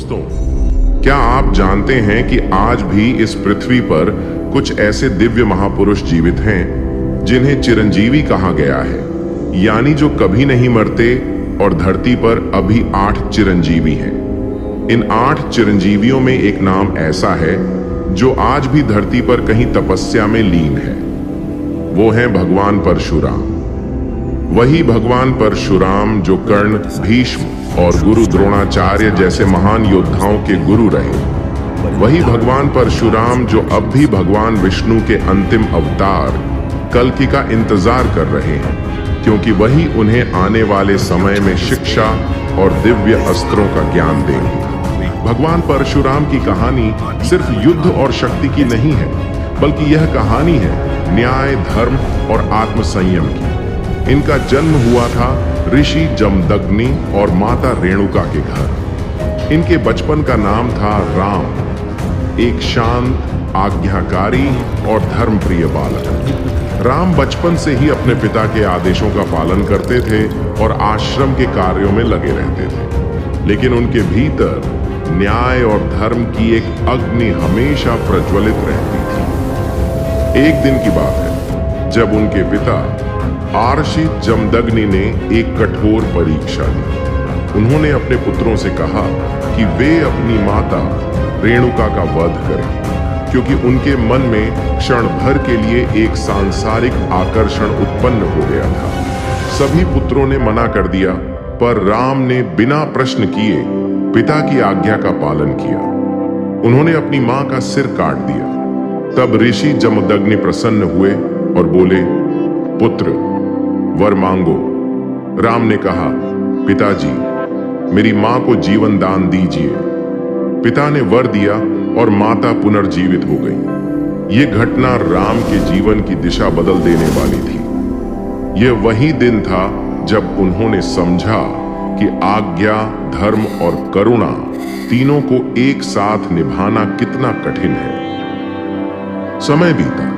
दोस्तों, क्या आप जानते हैं कि आज भी इस पृथ्वी पर कुछ ऐसे दिव्य महापुरुष जीवित हैं जिन्हें चिरंजीवी कहा गया है, यानी जो कभी नहीं मरते, और धरती पर अभी 8 चिरंजीवी हैं। इन 8 चिरंजीवियों में एक नाम ऐसा है जो आज भी धरती पर कहीं तपस्या में लीन है। वो है भगवान परशुराम। वही भगवान परशुराम जो कर्ण, भीष्म और गुरु द्रोणाचार्य जैसे महान योद्धाओं के गुरु रहे। वही भगवान परशुराम जो अब भी भगवान विष्णु के अंतिम अवतार कल्कि का इंतजार कर रहे हैं, क्योंकि वही उन्हें आने वाले समय में शिक्षा और दिव्य अस्त्रों का ज्ञान देंगे। भगवान परशुराम की कहानी सिर्फ युद्ध और शक्ति की नहीं है, बल्कि यह कहानी है न्याय, धर्म और आत्मसंयम की। इनका जन्म हुआ था ऋषि जमदग्नि और माता रेणुका के घर। इनके बचपन का नाम था राम, एक शांत, आज्ञाकारी और धर्मप्रिय बालक। राम बचपन से ही अपने पिता के आदेशों का पालन करते थे और आश्रम के कार्यों में लगे रहते थे, लेकिन उनके भीतर न्याय और धर्म की एक अग्नि हमेशा प्रज्वलित रहती थी। एक दिन की बात है जब उनके पिता आर्षि जमदग्नि ने एक कठोर परीक्षा ली। उन्होंने अपने पुत्रों से कहा कि वे अपनी माता रेणुका का वध करें, क्योंकि उनके मन में क्षण भर के लिए एक सांसारिक आकर्षण उत्पन्न हो गया था। सभी पुत्रों ने मना कर दिया, पर राम ने बिना प्रश्न किए पिता की आज्ञा का पालन किया। उन्होंने अपनी मां का सिर काट दिया। तब ऋषि जमदग्नि प्रसन्न हुए और बोले, पुत्र, वर मांगो। राम ने कहा, पिताजी, मेरी मां को जीवन दान दीजिए। पिता ने वर दिया और माता पुनर्जीवित हो गई। ये घटना राम के जीवन की दिशा बदल देने वाली थी। यह वही दिन था जब उन्होंने समझा कि आज्ञा, धर्म और करुणा तीनों को एक साथ निभाना कितना कठिन है। समय बीता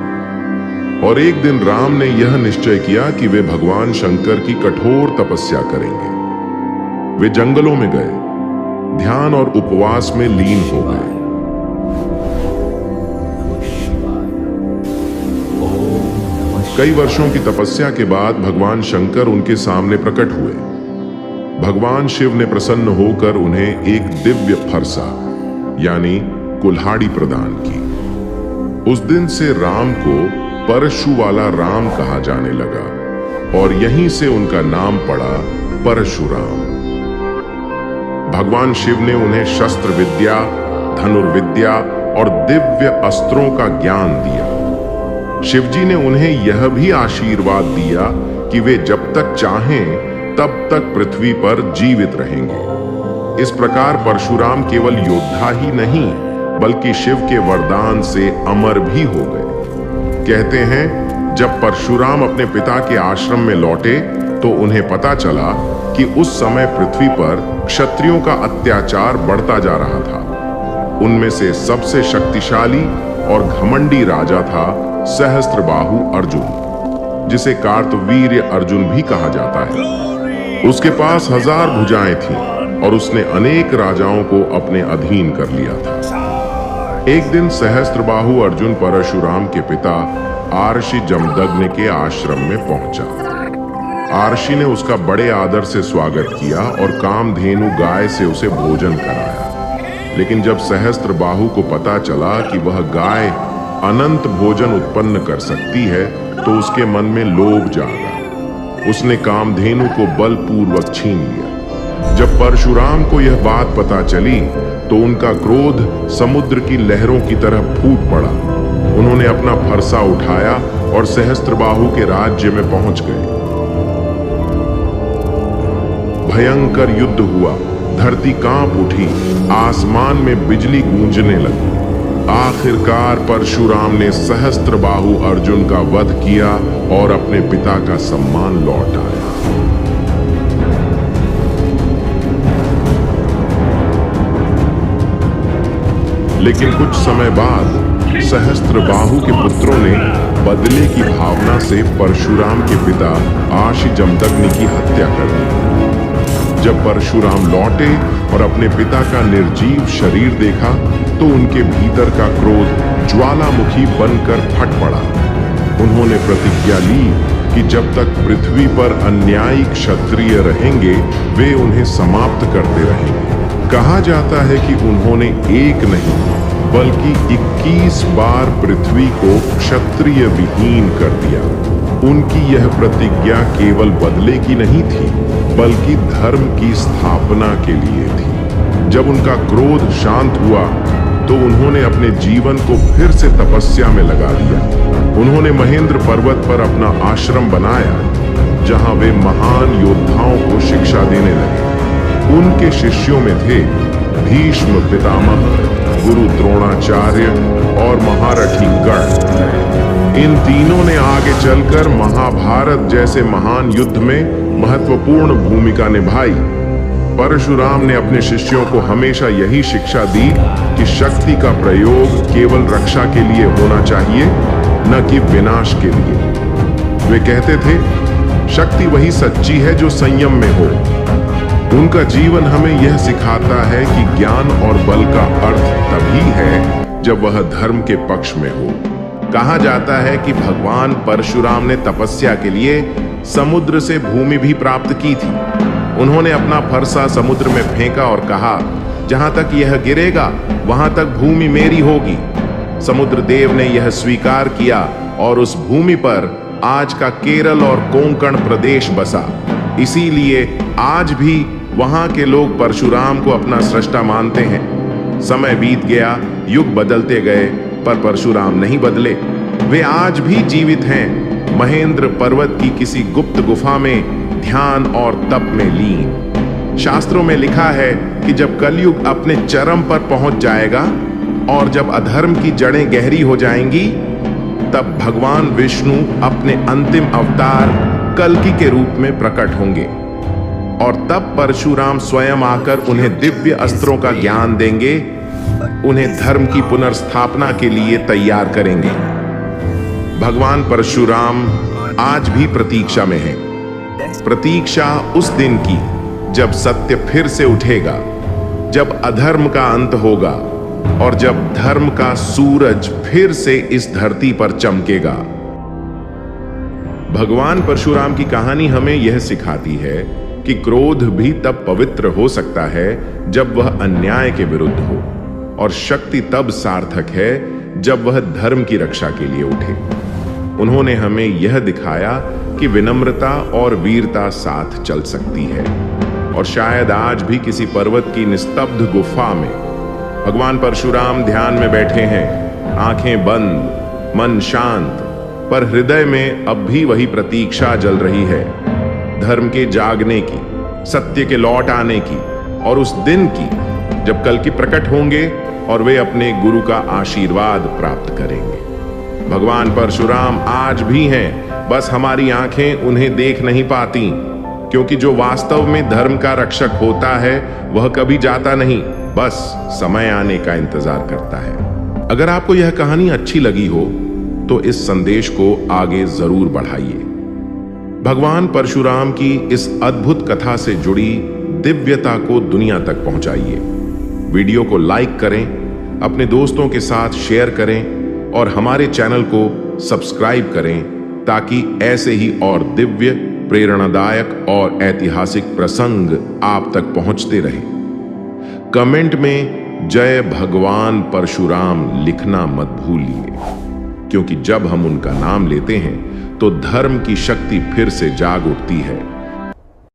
और एक दिन राम ने यह निश्चय किया कि वे भगवान शंकर की कठोर तपस्या करेंगे। वे जंगलों में गए, ध्यान और उपवास में लीन हो गए। कई वर्षों की तपस्या के बाद भगवान शंकर उनके सामने प्रकट हुए। भगवान शिव ने प्रसन्न होकर उन्हें एक दिव्य फरसा यानी कुल्हाड़ी प्रदान की। उस दिन से राम को परशु वाला राम कहा जाने लगा और यहीं से उनका नाम पड़ा परशुराम। भगवान शिव ने उन्हें शस्त्र विद्या, धनुर्विद्या और दिव्य अस्त्रों का ज्ञान दिया। शिवजी ने उन्हें यह भी आशीर्वाद दिया कि वे जब तक चाहें तब तक पृथ्वी पर जीवित रहेंगे। इस प्रकार परशुराम केवल योद्धा ही नहीं, बल्कि शिव के वरदान से अमर भी हो गए। कहते हैं जब परशुराम अपने पिता के आश्रम में लौटे तो उन्हें पता चला कि उस समय पृथ्वी पर क्षत्रियों का अत्याचार बढ़ता जा रहा था। उनमें से सबसे शक्तिशाली और घमंडी राजा था सहस्त्रबाहु अर्जुन, जिसे कार्तवीर्य अर्जुन भी कहा जाता है। उसके पास 1000 भुजाएं थीं और उसने अनेक राजाओं को अपने अधीन कर लिया था। एक दिन सहस्त्रबाहु अर्जुन परशुराम के पिता आर्षि जमदग्नि के आश्रम में पहुंचा। आर्षि ने उसका बड़े आदर से स्वागत किया और कामधेनु गाय से उसे भोजन कराया। लेकिन जब सहस्त्रबाहु को पता चला कि वह गाय अनंत भोजन उत्पन्न कर सकती है, तो उसके मन में लोभ जागा। उसने कामधेनु को बलपूर्वक छीन लिया। जब परशुराम को यह बात पता चली तो उनका क्रोध समुद्र की लहरों की तरह फूट पड़ा। उन्होंने अपना फरसा उठाया और सहस्त्रबाहु के राज्य में पहुंच गए। भयंकर युद्ध हुआ, धरती कांप उठी, आसमान में बिजली गूंजने लगी। आखिरकार परशुराम ने सहस्त्रबाहु अर्जुन का वध किया और अपने पिता का सम्मान लौटाया। लेकिन कुछ समय बाद सहस्त्रबाहु के पुत्रों ने बदले की भावना से परशुराम के पिता आर्षि जमदग्नि की हत्या कर दी। जब परशुराम लौटे और अपने पिता का निर्जीव शरीर देखा तो उनके भीतर का क्रोध ज्वालामुखी बनकर फट पड़ा। उन्होंने प्रतिज्ञा ली कि जब तक पृथ्वी पर अन्यायी क्षत्रिय रहेंगे वे उन्हें समाप्त करते रहेंगे। कहा जाता है कि उन्होंने एक नहीं बल्कि 21 बार पृथ्वी को क्षत्रिय विहीन कर दिया। उनकी यह प्रतिज्ञा केवल बदले की नहीं थी बल्कि धर्म की स्थापना के लिए थी। जब उनका क्रोध शांत हुआ तो उन्होंने अपने जीवन को फिर से तपस्या में लगा दिया। उन्होंने महेंद्र पर्वत पर अपना आश्रम बनाया जहां वे महान योद्धाओं को शिक्षा देने लगे। उनके शिष्यों में थे भीष्म पितामह, गुरु द्रोणाचार्य और महारथी कर्ण। इन तीनों ने आगे चलकर महाभारत जैसे महान युद्ध में महत्वपूर्ण भूमिका निभाई। परशुराम ने अपने शिष्यों को हमेशा यही शिक्षा दी कि शक्ति का प्रयोग केवल रक्षा के लिए होना चाहिए, न कि विनाश के लिए। वे कहते थे, शक्ति वही सच्ची है जो संयम में हो। उनका जीवन हमें यह सिखाता है कि ज्ञान और बल का अर्थ तभी है जब वह धर्म के पक्ष में हो। कहा जाता है कि भगवान परशुराम ने तपस्या के लिए समुद्र से भूमि भी प्राप्त की थी। उन्होंने अपना फरसा समुद्र में फेंका और कहा, जहां तक यह गिरेगा वहां तक भूमि मेरी होगी। समुद्र देव ने यह स्वीकार किया और उस भूमि पर आज का केरल और कोंकण प्रदेश बसा। इसीलिए आज भी वहां के लोग परशुराम को अपना सृष्टा मानते हैं। समय बीत गया, युग बदलते गए, पर परशुराम नहीं बदले। वे आज भी जीवित हैं, महेंद्र पर्वत की किसी गुप्त गुफा में ध्यान और तप में लीन। शास्त्रों में लिखा है कि जब कलयुग अपने चरम पर पहुंच जाएगा और जब अधर्म की जड़ें गहरी हो जाएंगी, तब भगवान विष्णु अपने अंतिम अवतार कल्कि के रूप में प्रकट होंगे और तब परशुराम स्वयं आकर उन्हें दिव्य अस्त्रों का ज्ञान देंगे, उन्हें धर्म की पुनर्स्थापना के लिए तैयार करेंगे। भगवान परशुराम आज भी प्रतीक्षा में हैं। प्रतीक्षा उस दिन की जब सत्य फिर से उठेगा, जब अधर्म का अंत होगा और जब धर्म का सूरज फिर से इस धरती पर चमकेगा। भगवान परशुराम की कहानी हमें यह सिखाती है कि क्रोध भी तब पवित्र हो सकता है जब वह अन्याय के विरुद्ध हो, और शक्ति तब सार्थक है जब वह धर्म की रक्षा के लिए उठे। उन्होंने हमें यह दिखाया कि विनम्रता और वीरता साथ चल सकती है। और शायद आज भी किसी पर्वत की निस्तब्ध गुफा में भगवान परशुराम ध्यान में बैठे हैं, आंखें बंद, मन शांत, पर हृदय में अब भी वही प्रतीक्षा जल रही है, धर्म के जागने की, सत्य के लौट आने की, और उस दिन की जब कल्कि प्रकट होंगे और वे अपने गुरु का आशीर्वाद प्राप्त करेंगे। भगवान परशुराम आज भी हैं, बस हमारी आंखें उन्हें देख नहीं पाती, क्योंकि जो वास्तव में धर्म का रक्षक होता है वह कभी जाता नहीं, बस समय आने का इंतजार करता है। अगर आपको यह कहानी अच्छी लगी हो तो इस संदेश को आगे जरूर बढ़ाइए। भगवान परशुराम की इस अद्भुत कथा से जुड़ी दिव्यता को दुनिया तक पहुंचाइए। वीडियो को लाइक करें, अपने दोस्तों के साथ शेयर करें और हमारे चैनल को सब्सक्राइब करें ताकि ऐसे ही और दिव्य, प्रेरणादायक और ऐतिहासिक प्रसंग आप तक पहुंचते रहे। कमेंट में जय भगवान परशुराम लिखना मत भूलिए, क्योंकि जब हम उनका नाम लेते हैं तो धर्म की शक्ति फिर से जाग उठती है।